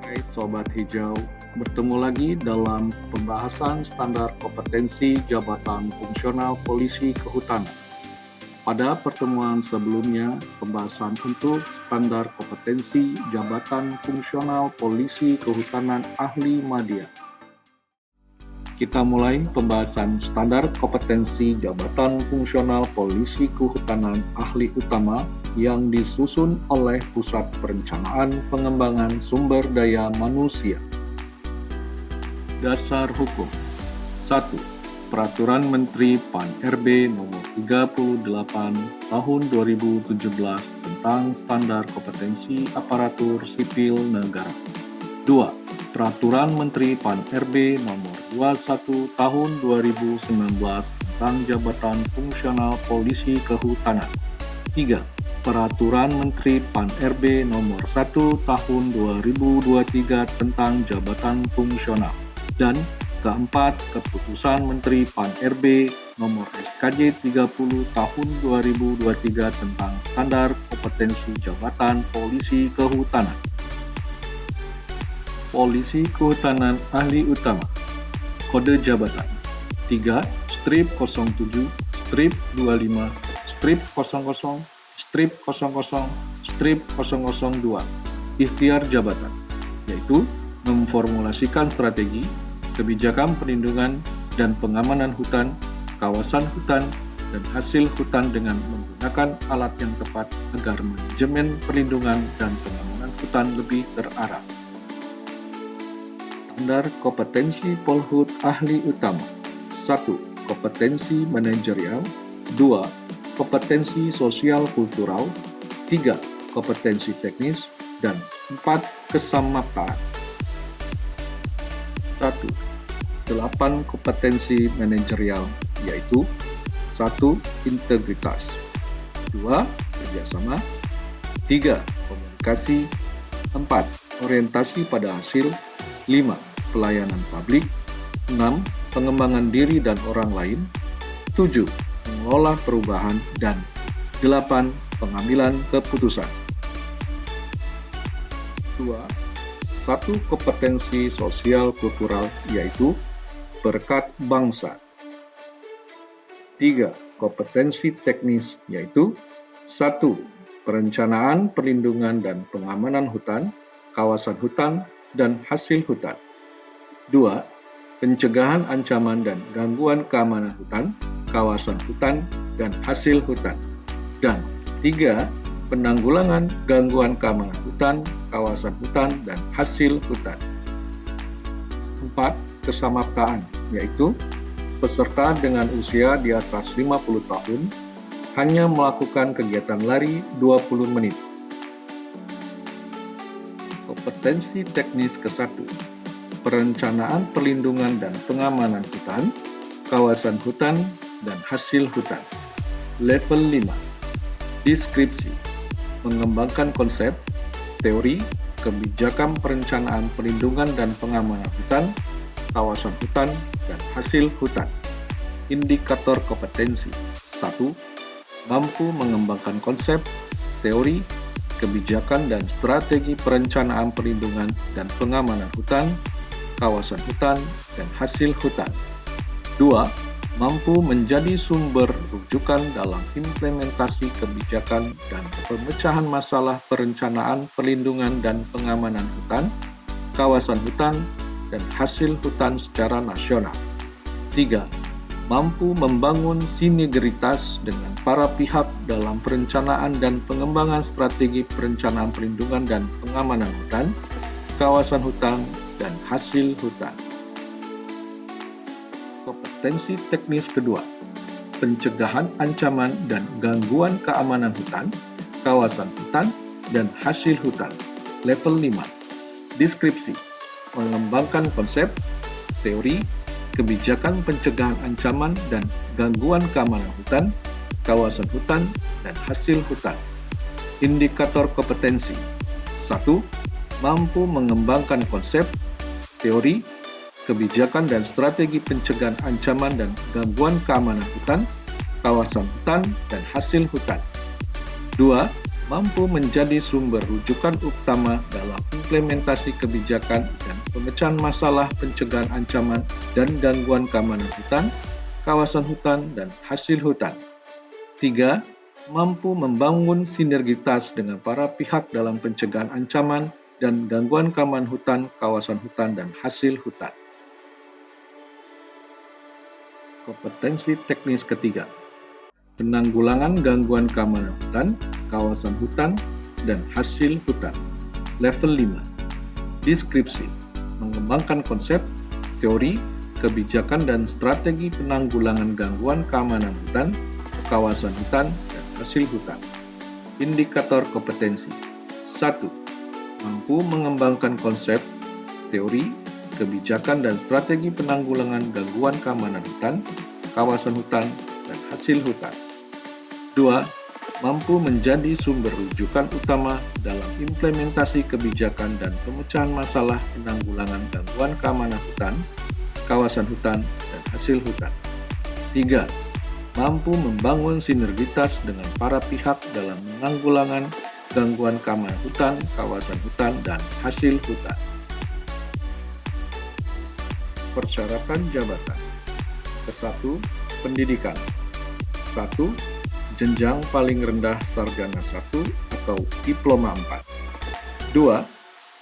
Hai Sobat Hijau, bertemu lagi dalam pembahasan standar kompetensi jabatan fungsional polisi kehutanan. Pada pertemuan sebelumnya, pembahasan untuk standar kompetensi jabatan fungsional polisi kehutanan ahli madya. Kita mulai pembahasan standar kompetensi jabatan fungsional polisi kehutanan ahli utama yang disusun oleh Pusat Perencanaan Pengembangan Sumber Daya Manusia. Dasar Hukum 1. Peraturan Menteri PAN-RB Nomor 38 Tahun 2017 tentang Standar Kompetensi Aparatur Sipil Negara. 2. Peraturan Menteri PAN-RB Nomor 21 Tahun 2019 tentang Jabatan Fungsional Polisi Kehutanan. 3. Peraturan Menteri PAN-RB Nomor 1 Tahun 2023 tentang Jabatan Fungsional. Dan keempat, Keputusan Menteri PAN-RB Nomor SKJ 30 Tahun 2023 tentang Standar Kompetensi Jabatan Polisi Kehutanan. Polisi Kehutanan Ahli Utama. Kode Jabatan 3 strip 07 strip 25 strip 00 strip 00 strip 002. Ikhtiar jabatan, yaitu memformulasikan strategi, kebijakan perlindungan dan pengamanan hutan, kawasan hutan, dan hasil hutan dengan menggunakan alat yang tepat agar manajemen perlindungan dan pengamanan hutan lebih terarah. Standar kompetensi Polhut ahli utama. 1. Kompetensi manajerial. 2. Kompetensi sosial kultural. 3. Kompetensi teknis. Dan 4. Kesamaptaan. 1. 8 kompetensi manajerial, yaitu 1. Integritas. 2. Kerjasama. 3. Komunikasi. 4. Orientasi pada hasil. 5. Pelayanan publik. 6. Pengembangan diri dan orang lain. 7. Mengelola perubahan. Dan 8. Pengambilan keputusan. 2. 1. Kompetensi sosial kultural, yaitu berkat bangsa. 3. Kompetensi teknis, yaitu 1. Perencanaan, perlindungan, dan pengamanan hutan, kawasan hutan, dan hasil hutan. 2. Pencegahan ancaman dan gangguan keamanan hutan, kawasan hutan, dan hasil hutan. Dan 3. Penanggulangan gangguan keamanan hutan, kawasan hutan, dan hasil hutan. 4. Kesamaptaan, yaitu peserta dengan usia di atas 50 tahun hanya melakukan kegiatan lari 20 menit. Kompetensi teknis ke-1. Perencanaan perlindungan dan pengamanan hutan, kawasan hutan, dan hasil hutan. Level 5. Deskripsi. Mengembangkan konsep, teori, kebijakan perencanaan perlindungan dan pengamanan hutan, kawasan hutan, dan hasil hutan. Indikator kompetensi. 1. Mampu mengembangkan konsep, teori, kebijakan dan strategi perencanaan perlindungan dan pengamanan hutan, kawasan hutan, dan hasil hutan. 2. Mampu menjadi sumber rujukan dalam implementasi kebijakan dan pemecahan masalah perencanaan perlindungan dan pengamanan hutan, kawasan hutan, dan hasil hutan secara nasional. 3. Mampu membangun sinergitas dengan para pihak dalam perencanaan dan pengembangan strategi perencanaan perlindungan dan pengamanan hutan, kawasan hutan, dan hasil hutan. Kompetensi teknis kedua. Pencegahan ancaman dan gangguan keamanan hutan, kawasan hutan, dan hasil hutan. Level 5. Deskripsi. Mengembangkan konsep, teori, kebijakan pencegahan ancaman dan gangguan keamanan hutan, kawasan hutan, dan hasil hutan. Indikator kompetensi. 1. Mampu mengembangkan konsep, teori, kebijakan dan strategi pencegahan ancaman dan gangguan keamanan hutan, kawasan hutan, dan hasil hutan. 2. mampu menjadi sumber rujukan utama dalam implementasi kebijakan dan pemecahan masalah pencegahan ancaman dan gangguan keamanan hutan, kawasan hutan, dan hasil hutan. 3. Mampu membangun sinergitas dengan para pihak dalam pencegahan ancaman dan gangguan keamanan hutan, kawasan hutan, dan hasil hutan. Kompetensi teknis ketiga, penanggulangan gangguan keamanan hutan, kawasan hutan, dan hasil hutan. Level 5, deskripsi, mengembangkan konsep, teori, kebijakan, dan strategi penanggulangan gangguan keamanan hutan, kawasan hutan, dan hasil hutan. Indikator kompetensi. 1. Mampu mengembangkan konsep, teori, kebijakan, dan strategi penanggulangan gangguan keamanan hutan, kawasan hutan, dan hasil hutan. 2. Mampu menjadi sumber rujukan utama dalam implementasi kebijakan dan pemecahan masalah penanggulangan gangguan keamanan hutan, kawasan hutan, dan hasil hutan. 3. Mampu membangun sinergitas dengan para pihak dalam penanggulangan gangguan keamanan hutan, kawasan hutan, dan hasil hutan. Persyaratan jabatan. Ke-1, pendidikan. 1. Jenjang paling rendah sarjana 1 atau diploma 4. 2.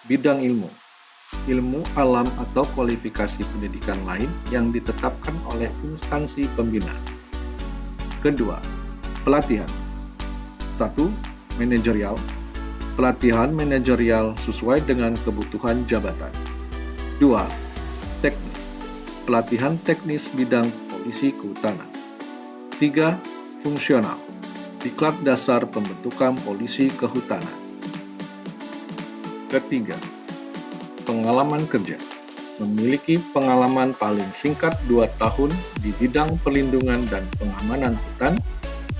Bidang ilmu. Ilmu alam atau kualifikasi pendidikan lain yang ditetapkan oleh instansi pembina. Kedua, pelatihan. 1. Manajerial. Pelatihan manajerial sesuai dengan kebutuhan jabatan. 2. Teknis. Pelatihan teknis bidang polisi kehutanan. 3. Fungsional. Diklat dasar pembentukan polisi kehutanan. Ketiga, pengalaman kerja. Memiliki pengalaman paling singkat 2 tahun di bidang perlindungan dan pengamanan hutan,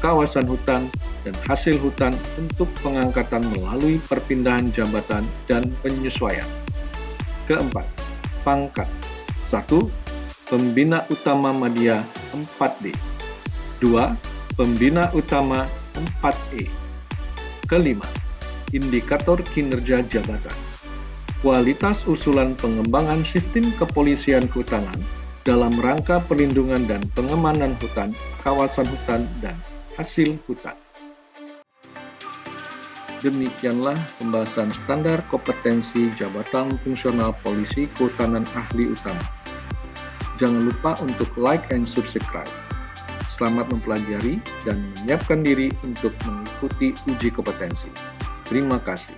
kawasan hutan, dan hasil hutan untuk pengangkatan melalui perpindahan jabatan dan penyesuaian. Keempat, pangkat. 1. Pembina utama media 4D. 2. Pembina utama 4E. Kelima, indikator kinerja jabatan. Kualitas usulan pengembangan sistem kepolisian kehutanan dalam rangka perlindungan dan pengamanan hutan, kawasan hutan, dan hasil hutan. Demikianlah pembahasan standar kompetensi jabatan fungsional polisi kehutanan ahli utama. Jangan lupa untuk like and subscribe. Selamat mempelajari dan menyiapkan diri untuk mengikuti uji kompetensi. Terima kasih.